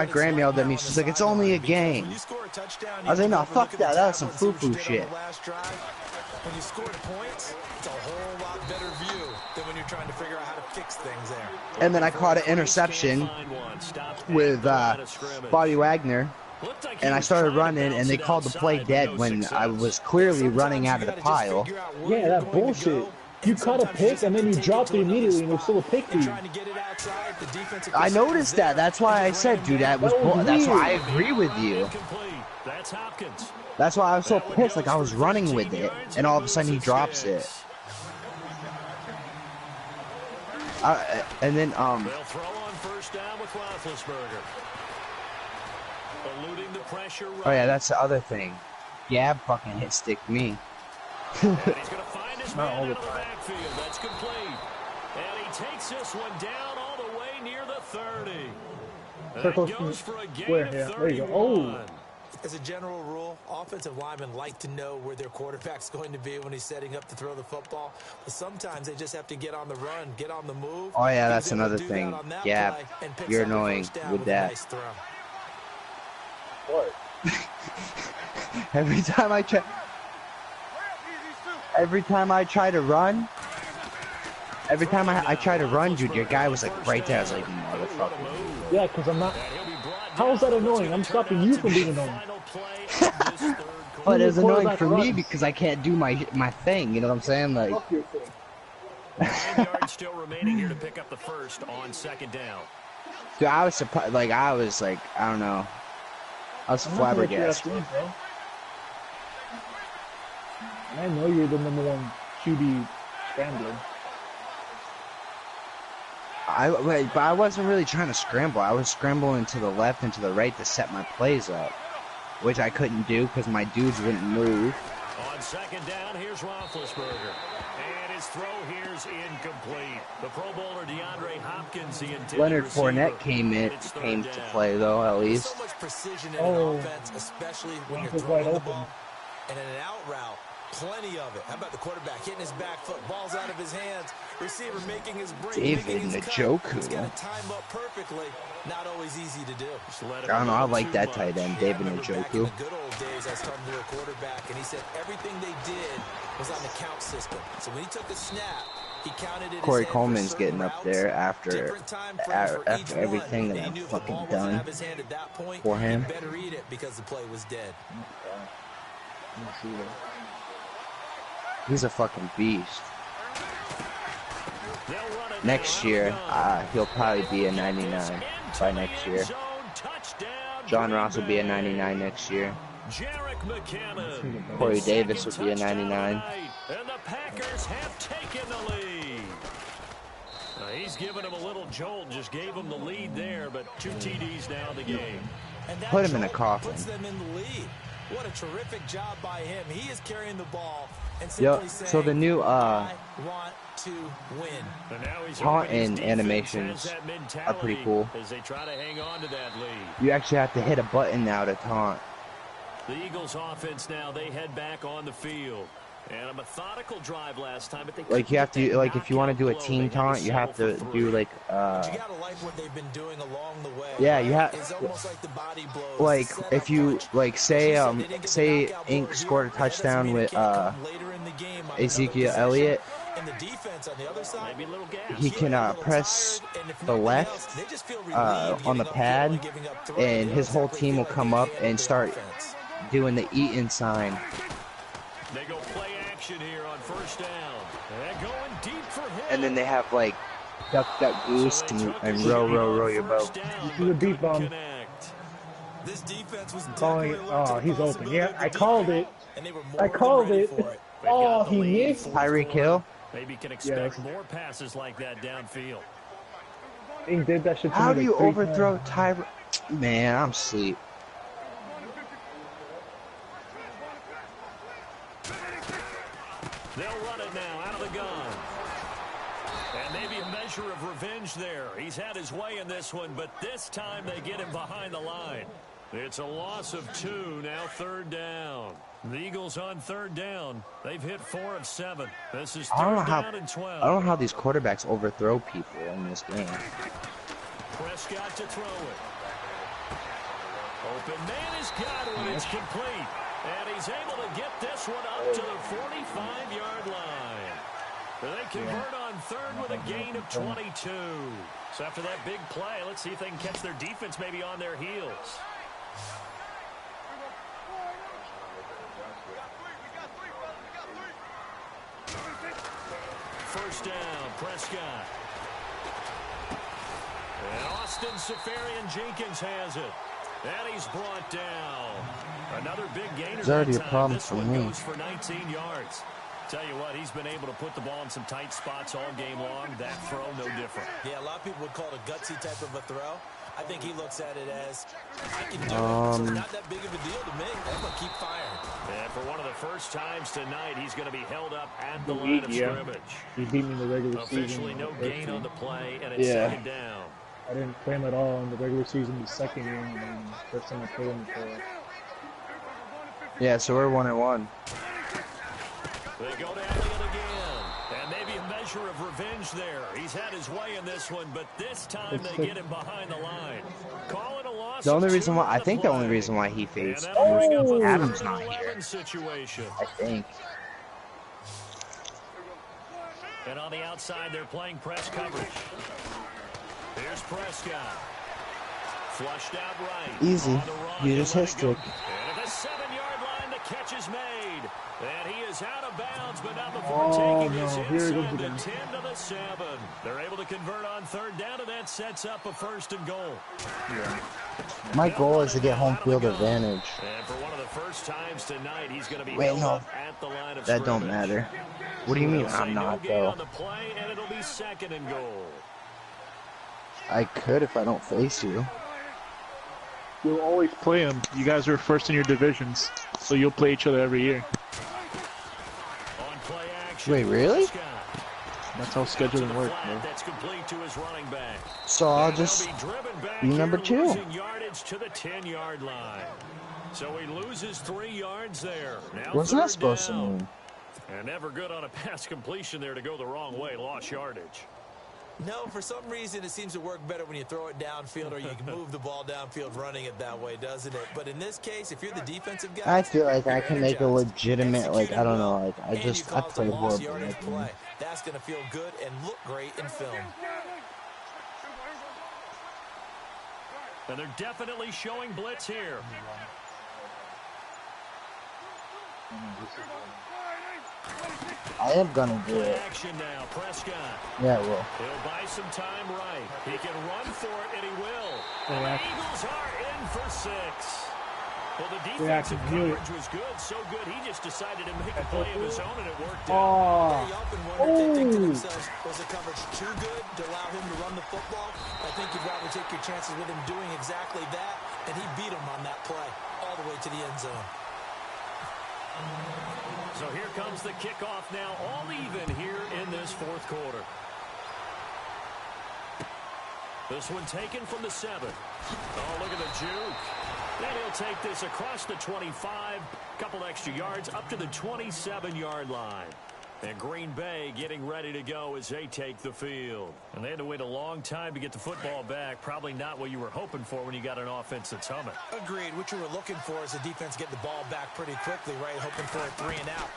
G: gram yelled at me. She's like, it's only a game. I was like, no, fuck that. That was some foo-foo shit.
E: When you scored points, it's a whole lot better view than when you're trying to figure out how to fix things there.
G: And then I caught an interception with Bobby Wagner, and I started running, and they called the play dead when I was clearly running out of the pile.
I: Yeah, that bullshit. You caught a pick, and then you dropped it immediately, and it was still a pick for you.
G: I noticed that. That's why I said, dude, that's why I agree with you. That's why I was so pissed. Like, I was running with it, and all of a sudden he drops it. And then,
C: They'll throw on first down with Roethlisberger. Eluding the pressure.
G: Oh yeah, that's the other thing. Gab fucking hit stick me.
C: And he's going to find his man out of the backfield. That's complete. And he takes this one down all the way near the 30.
I: Circle
C: Goes for a gain
I: square,
C: of
I: yeah. There you go. Oh.
E: As a general rule, offensive linemen like to know where their quarterback's going to be when he's setting up to throw the football. But sometimes they just have to get on the run, get on the move.
G: Oh yeah, that's another thing. Gab, you're annoying with that.
E: Nice throw.
I: What?
G: Every time I try to run, dude, your guy was like right there. I was like, motherfucker.
I: Yeah, because I'm not. How is that annoying? I'm stopping you from being annoying.
G: But it's annoying for me because I can't do my thing. You know what I'm saying? Like.
C: 9 yards still remaining here to pick up the first on second down.
G: Dude, I was surprised. Like I was like, I don't know. I was flabbergasted.
I: I know you're the #1 QB scrambler.
G: But I wasn't really trying to scramble. I was scrambling to the left and to the right to set my plays up, which I couldn't do because my dudes wouldn't move.
C: On second down, here's Roethlisberger. And his throw here's incomplete. The Pro Bowler DeAndre Hopkins, the intended
G: Leonard Fournette
C: receiver.
G: came to play though, at least.
E: So much precision in an offense, especially when you're throwing the ball. And in an out route, plenty of it. How about the quarterback hitting his back foot, balls out of his hands, receiver making his break,
G: David Njoku.
E: It's got to time up perfectly. Not always easy to do.
G: I don't know. I like that tight end, David Njoku.
E: Back in the good old days, I started to do a quarterback, and he said everything they did was on the count system. So when he took a snap, he counted it.
G: Corey Coleman's getting up there after everything that I've fucking done for him.
E: Better eat it because the play was dead.
G: He's a fucking beast. Next year, he'll probably be a 99 by next year. John Ross will be a 99 next year. Corey Davis will be a 99.
C: And the Packers have taken the lead. He's given him a little jolt, just gave him the lead there, but 2 TDs now in the game.
G: Put him in a coffin.
E: Puts them in the lead. What a terrific job by him. He is carrying the ball and
G: Yo, so the new
E: I want to win.
G: taunt and animations are pretty cool.
C: As they try to hang on to that lead.
G: You actually have to hit a button now to taunt.
C: The Eagles offense now, they head back on the field. And a methodical drive last time, but they
G: like you have to, like if you want to do a team taunt, you have to do like
E: you gotta like what they've been doing along the way.
G: Yeah, you have
E: it's almost like the body blows.
G: like if you like say Ink scored a touchdown with Ezekiel Elliott, he can press the left on the pad, and his whole team will come up and start doing the Eaton sign.
C: They go play action here on first down. They're going deep for him.
G: And then they have like duck, duck, goose, and row, row, row your boat.
I: This is a deep bomb.
E: This defense was
I: Calling it. Oh, he's open. Yeah, I called it.
E: And they were
I: I
E: more
I: called
E: than ready
I: it.
E: for it.
I: Oh, he missed.
G: Tyreek Hill.
C: Maybe can expect
I: Yes.
C: more passes like that downfield.
I: He did that shit to
G: How
I: me
G: do you
I: like 3
G: overthrow
I: times.
G: Tyreek? Man, I'm asleep.
C: They'll run it now out of the gun. And maybe a measure of revenge there. He's had his way in this one, but this time they get him behind the line. It's a loss of 2, now 3rd down. The Eagles on 3rd down. They've hit 4 of 7. This is 3rd down and 12.
G: I don't know how these quarterbacks overthrow people in this game.
C: Prescott to throw it. Open man has got it. It's complete. And he's able to get this one up to the 45-yard line. They convert on 3rd with a gain of 22. So after that big play, let's see if they can catch their defense maybe on their heels. First down, Prescott. And Austin Seferian-Jenkins has it. And he's brought down. Another big gainer.
G: It's already a problem
C: this
G: for
C: one
G: me.
C: goes for 19 yards. Tell you what, he's been able to put the ball in some tight spots all game long. That throw, no different.
E: Yeah, a lot of people would call it a gutsy type of a throw. I think he looks at it as, I can do it, so it's not that big of a deal to me. I'm going to keep firing.
C: And for one of the first times tonight, he's going to be held up at the line of scrimmage.
I: He beat me in the regular season.
C: Officially no gain on the play, and it's 2nd down.
I: I didn't play him at all in the regular season, the second game, and then first time I played him for.
G: Yeah, so we're 1-1.
C: They go down it again, and maybe a measure of revenge there. He's had his way in this one, but this time they get him behind the line. Call it a loss.
G: The only reason why the only reason why he faced Adam's not here.
C: Situation.
G: I think.
C: And on the outside, they're playing press coverage. Here's Prescott. Flushed out right.
G: Easy. You just hit stick.
C: And at the 7-yard line, the catch is made. And he is out of bounds, but not before taking his inside the 10 to the 7. They're able to convert on 3rd down, and that sets up a 1st and goal.
G: My goal is to get home field advantage.
C: And for one of the first times tonight, he's going to be
G: Wait, no.
C: at the line of
G: That don't
C: scrimmage.
G: matter. What do you mean I'm
C: No
G: not,
C: gain
G: though?
C: on the play, and it'll be 2nd and goal.
G: I could if I don't face you.
H: You'll always play them. You guys are first in your divisions, so you'll play each other every year.
C: On play action,
G: Wait, really?
H: That's how scheduling works, man.
C: That's complete to his running back.
G: So I'll just be number 2.
C: Losing yardage to the 10-yard line. So he loses 3 yards there. Now
G: What's that supposed to
C: down.
G: mean?
C: And never good on a pass completion there to go the wrong way. Lost yardage.
E: No, for some reason it seems to work better when you throw it downfield or you can move the ball downfield running it that way, doesn't it? But in this case, if you're the defensive guy,
G: I feel like I can make a legitimate, like, I don't know, like, I play horrible.
E: Play. That's going to feel good and look great in film.
C: And they're definitely showing blitz here.
G: I am gonna do it.
C: Action now, Prescott.
G: Yeah, I will.
C: He'll buy some time right. He can run for it, and he will. And the Eagles are in for 6. Well, the defensive coverage was good, so good he just decided to make a play of his own, and it worked out.
E: Very often wonder if they think to themselves, was the coverage too good to allow him to run the football? I think you'd rather take your chances with him doing exactly that, and he beat him on that play all the way to the end zone.
C: So here comes the kickoff now, all even here in this 4th quarter. This one taken from the 7. Oh, look at the juke. And he'll take this across the 25, couple extra yards up to the 27-yard line. And Green Bay getting ready to go as they take the field. And they had to wait a long time to get the football back. Probably not what you were hoping for when you got an offense that's humming.
E: Agreed. What you were looking for is the defense get the ball back pretty quickly, right? Hoping for a 3 and out.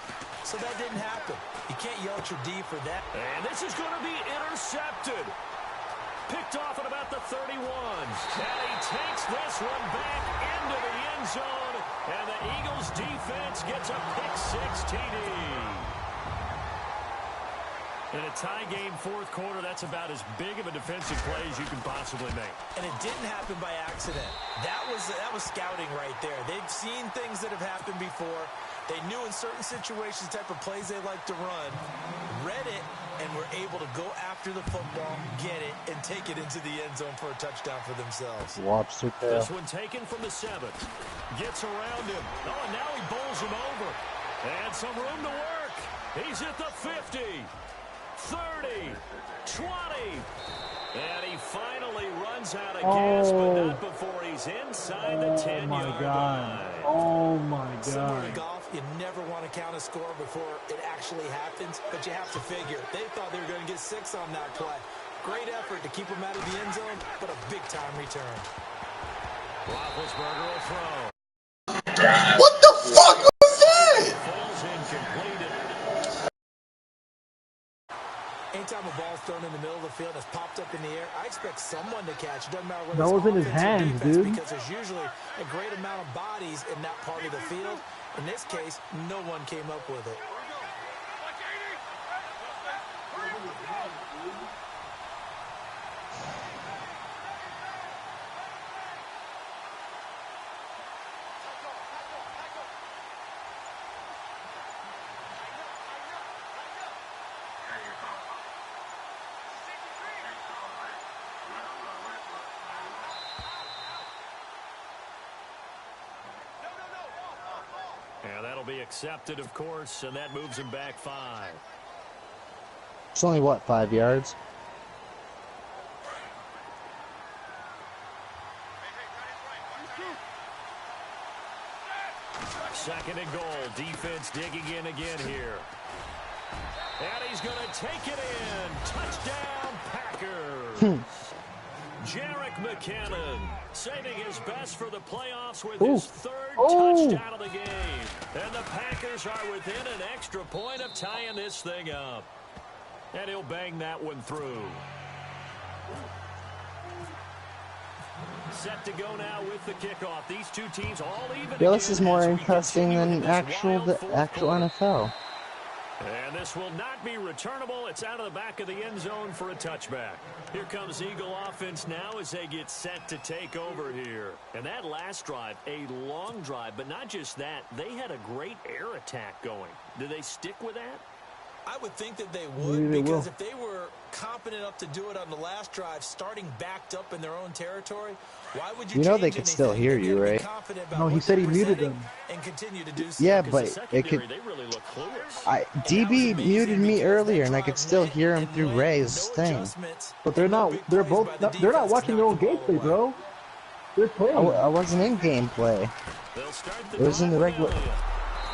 E: So that didn't happen. You can't yell at your D for that.
C: And this is going to be intercepted. Picked off at about the 31. And he takes this one back into the end zone. And the Eagles defense gets a pick 6 TD. In a tie game fourth quarter, that's about as big of a defensive play as you can possibly make.
E: And it didn't happen by accident. That was scouting right there. They've seen things that have happened before. They knew in certain situations the type of plays they like to run, read it, and were able to go after the football, get it, and take it into the end zone for a touchdown for themselves.
G: Lobster tail.
C: This one taken from the 7. Gets around him. Oh, and now he bowls him over. And some room to work. He's at the 50. 30, 20, and he finally runs out of gas, but not before he's inside the 10-yard line.
I: Oh, my God.
E: Similar to golf, you never want to count a score before it actually happens, but you have to figure. They thought they were going to get 6 on that play. Great effort to keep them out of the end zone, but a big-time return.
C: Roethlisberger will throw.
F: What the fuck was that?
C: Falls incomplete.
E: Anytime a ball's thrown in the middle of the field and it's popped up in the air, I expect someone to catch. It doesn't matter whether
I: That was in his
E: offense or
I: hands,
E: defense,
I: dude.
E: because there's usually a great amount of bodies in that part of the field. In this case, no one came up with it.
C: And that'll be accepted, of course, and that moves him back 5.
G: It's only, what, 5 yards?
C: Second and goal. Defense digging in again here. And he's going to take it in. Touchdown, Packers. Jarek McKinnon saving his best for the playoffs with his 3rd touchdown of the game. And the Packers are within an extra point of tying this thing up. And he'll bang that one through. Set to go now with the kickoff. These two teams all even.
G: Yeah, this is more interesting than actual NFL.
C: And this will not be returnable. It's out of the back of the end zone for a touchback. Here comes Eagle offense now as they get set to take over here. And that last drive, a long drive, but not just that. They had a great air attack going. Do they stick with that?
E: I would think that they would, because if they were competent enough to do it on the last drive, starting backed up in their own territory, why would you
G: know they
E: change
G: could still hear you, right?
I: No, he said he muted them.
E: And continue to do so.
G: Yeah, but it could.
C: They really look
G: DB muted me earlier, and I could still hear him through Ray's thing.
I: But they're not. They're both. They're not watching their own gameplay, bro. They're playing.
G: I wasn't in gameplay. It was in the regular.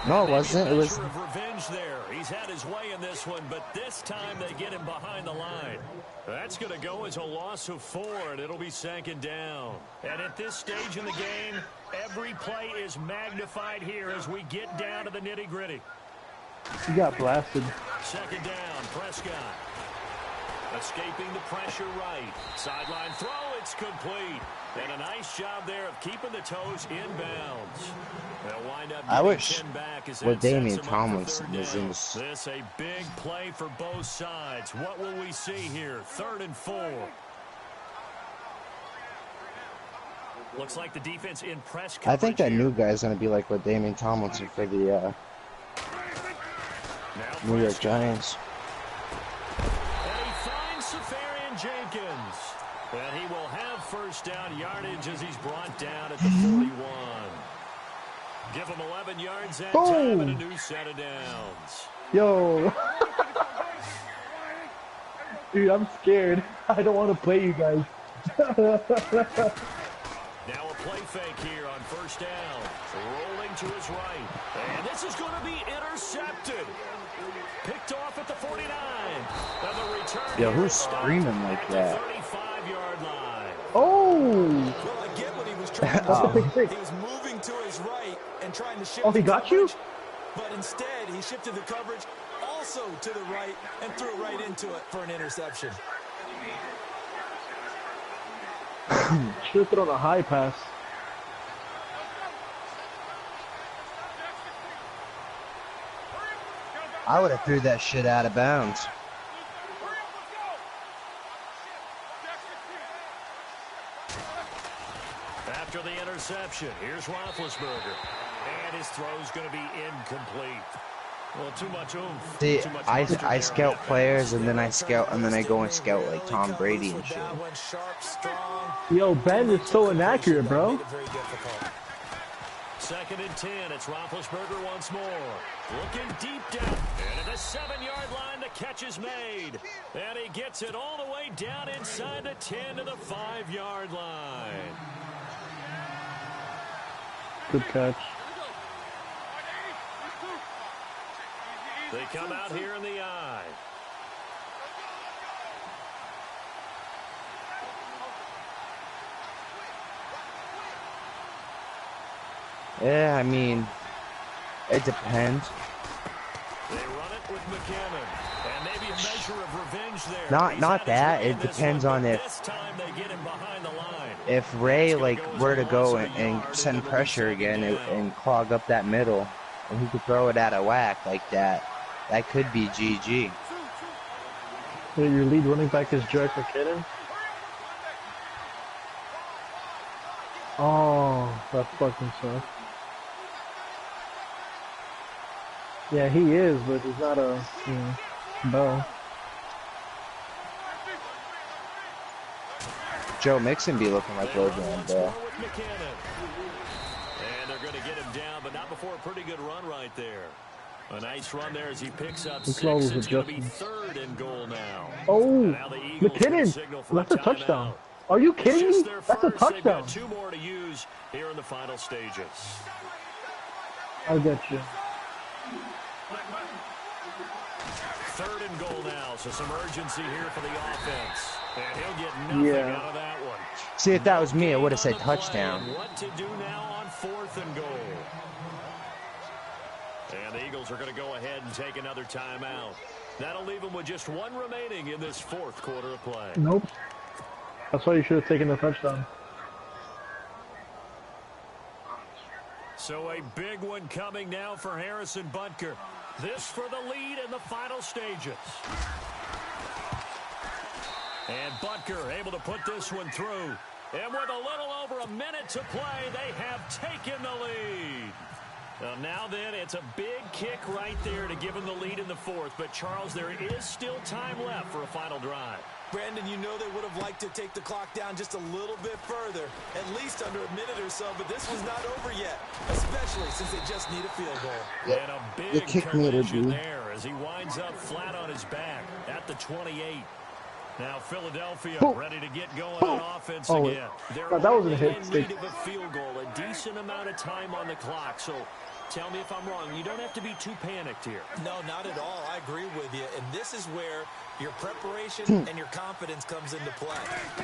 G: No, it wasn't. It was.
C: Revenge there. He's had his way in this one, but this time they get him behind the line. That's going to go as a loss of 4, and it'll be 2nd down. And at this stage in the game, every play is magnified here as we get down to the nitty-gritty.
I: He got blasted.
C: 2nd down, Prescott. Escaping the pressure right. Sideline throw, it's complete. And a nice job there of keeping the toes inbounds. They'll wind up
G: I wish
C: 10 back as
G: what Damian
C: Tomlinson
G: Tomlinson was in
C: this a big play for both sides. What will we see here? 3rd and 4. Looks like the defense in press coverage.
G: I think that new guy's going to be like what Damian Tomlinson for the New York Giants.
C: And he finds Safarian Jenkins. And he will have 1st down yardage as he's brought down at the 41. Give him 11 yards that time and a new set of downs.
I: Yo. Dude, I'm scared. I don't want to play you guys.
C: Now a play fake here on 1st down. Rolling to his right. And this is going to be intercepted. Picked off at the 49. And the return.
G: Yo, who's screaming like that?
C: 35-yard line.
I: Oh!
E: Well, I get what he was trying to do. He was moving to his right and trying to shift
I: he got
E: coverage,
I: you?
E: But instead, he shifted the coverage also to the right and threw it right into it for an interception.
I: Should have thrown a high pass.
G: I would have threw that shit out of bounds.
C: After the interception, here's Roethlisberger. And his throw's going to be incomplete. Well, too much oomph.
G: See,
C: Too much
G: I scout players and then I go and scout like Tom Brady and shit.
I: Yo, Ben is so inaccurate, bro.
C: 2nd and 10. It's Roethlisberger once more. Looking deep down. And at the 7-yard line, the catch is made. And he gets it all the way down inside the 10 to the 5-yard line.
I: Good catch.
C: They come out here in the eye.
G: Yeah, I mean, it depends.
C: They run it with McKinnon. And maybe a measure of revenge there.
G: Not that. It depends on if Ray like were to go and send pressure again and clog up that middle, and he could throw it out of whack like that. That could be GG.
I: So your lead running back is Jerick McKinnon? Oh, that fucking sucks. Yeah, he is, but he's not a, Bell.
G: Joe Mixon be looking like Logan Bell.
C: And they're going to get him down, but not before a pretty good run right there. A nice run there as he picks up 6. It's going to be 3rd and goal now.
I: Oh, McKinnon! That's a touchdown. Are you kidding me? That's a touchdown.
C: They've got 2 more to use here in the final stages.
I: I'll get you.
C: 3rd and goal now, so some urgency here for the offense. And he'll get nothing out of that one.
G: See, if that was me, I would have said touchdown.
C: What to do now on 4th and goal? And the Eagles are going to go ahead and take another timeout. That'll leave them with just 1 remaining in this 4th quarter of play.
I: Nope. That's why you should have taken the touchdown.
C: So a big one coming now for Harrison Butker. This for the lead in the final stages. And Butker able to put this one through. And with a little over a minute to play, they have taken the lead. Well, now then, it's a big kick right there to give him the lead in the 4th. But, Charles, there is still time left for a final drive.
E: Brandon, you know they would have liked to take the clock down just a little bit further, at least under a minute or so, but this was not over yet, especially since they just need a field goal.
C: And a big collision there as he winds up flat on his back at the 28. Now Philadelphia ready to get going on offense again. They're
I: that wasn't a hit.
C: in need of a field goal, a decent amount of time on the clock. So tell me if I'm wrong. You don't have to be too panicked here.
E: No, not at all. I agree with you. And this is where your preparation and your confidence comes into play.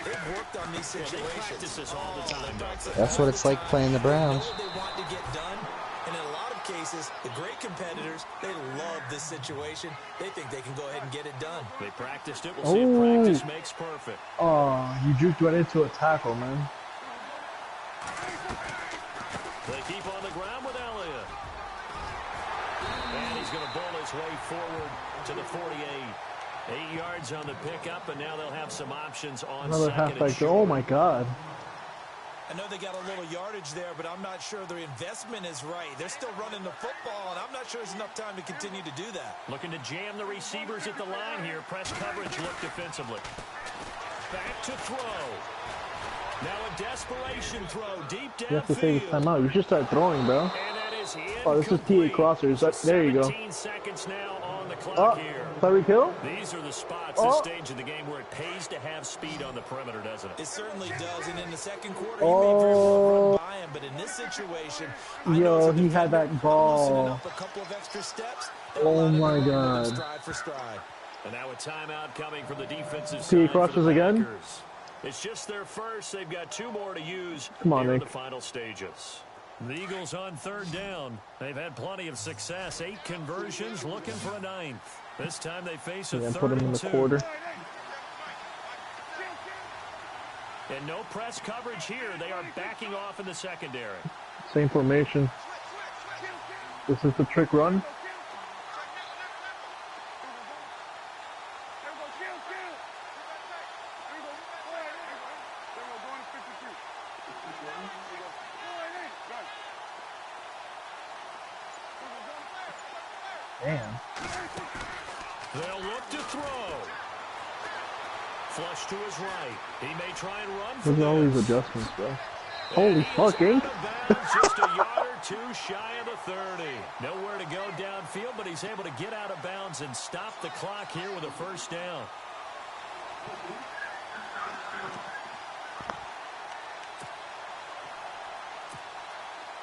E: They've worked on these situations.
C: They practice this all the time.
G: That's what it's like playing the Browns.
E: They want to get done. And in a lot of cases, the great competitors, they love this situation. They think they can go ahead and get it done.
C: They practiced it. We'll see if practice makes perfect.
I: Oh, you juked right into a tackle, man.
C: They keep on the ground with Elliott. And he's going to bowl his way forward to the 48. 8 yards on the pickup, and now they'll have some options on
I: another halfback. Oh, my God.
E: I know they got a little yardage there, but I'm not sure their investment is right. They're still running the football, and I'm not sure there's enough time to continue to do that.
C: Looking to jam the receivers at the line here. Press coverage look defensively. Back to throw. Now a desperation throw deep downfield.
I: You have to take this time out. You should start throwing, bro.
C: And that is
I: oh, this is TA Crossers. There you go.
C: 17 seconds now on the clock here.
I: Tyreek Hill?
C: These are the spots, this stage of the game, where it pays to have speed on the perimeter, doesn't it?
E: It certainly does. And in the second quarter, he may very well run by him. But in this situation,
I: yo, he had that ball.
E: Up a couple of extra steps.
I: Oh, my God.
E: Stride for stride.
C: And now a timeout coming from the defensive
I: side. TA Crossers again?
C: It's just their first. They've got 2 more to use
I: in
C: the final stages. The Eagles on 3rd down. They've had plenty of success. 8 conversions, looking for a 9th. This time they face a 3rd and 2.
I: Put him in the quarter.
C: And no press coverage here. They are backing off in the secondary.
I: Same formation. This is the trick run. Damn.
C: They'll look to throw. Flush to his right. He may try and run for
I: Look at all these adjustments, bro. Holy fuck, Ink.
C: Just a yard or two shy of the 30. Nowhere to go downfield, but he's able to get out of bounds and stop the clock here with a first down.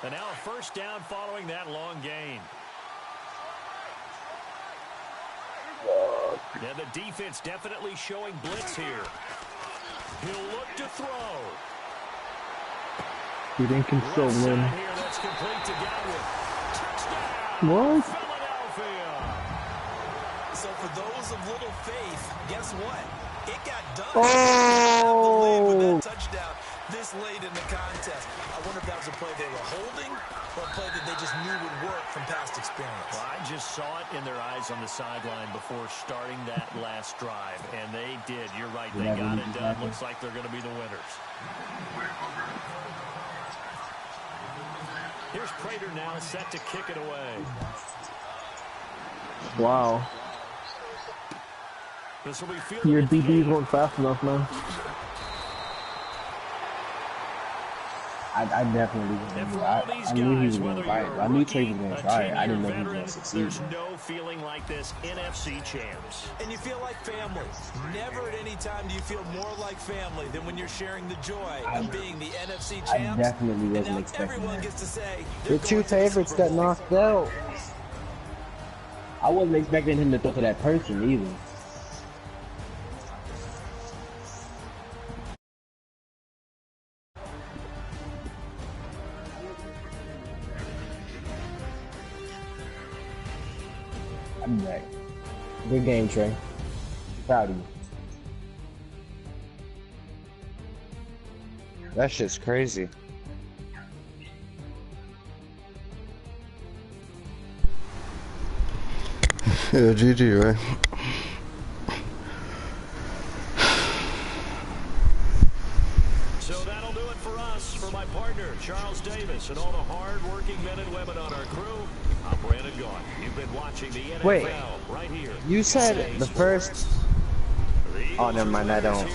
C: And now a first down following that long gain. And the defense definitely showing blitz here. He'll look to throw.
I: You think can still win.
C: That's complete to Godwin. Touchdown,
I: what?
C: Philadelphia.
E: So for those of little faith, guess what? It got done.
I: Oh!
E: With that touchdown this late in the contest. I wonder if that was a play they were holding or a play that they just knew would work from past experience.
C: Well, I just saw it in their eyes on the sideline before starting that last drive, and they did. You're right. They got it done. Looks like they're going to be the winners. Here's Prater now set to kick it away.
I: Wow.
C: This will be
I: your DBs weren't fast enough, man.
D: I definitely didn't. I knew he was going to try it. I knew Trey was going to try it. I didn't know he was going to succeed.
C: There's no feeling like this NFC champs.
E: And you feel like family. Never at any time do you feel more like family than when you're sharing the joy of being the NFC champs.
D: I definitely wasn't expecting
E: everyone
D: that.
E: Gets to say
G: The two favorites got knocked out.
D: I wasn't expecting him to throw to that person either. I'm back. Good game, Trey. Proud of you.
G: That shit's crazy.
F: Yeah, GG, right?
C: So that'll do it for us. For my partner, Charles Davis, and all the hard-working men and women on our crew, I'm Brandon Gaudin. You've been watching the NFL
G: Wait,
C: right here.
G: you said the first... Oh, never mind, I don't.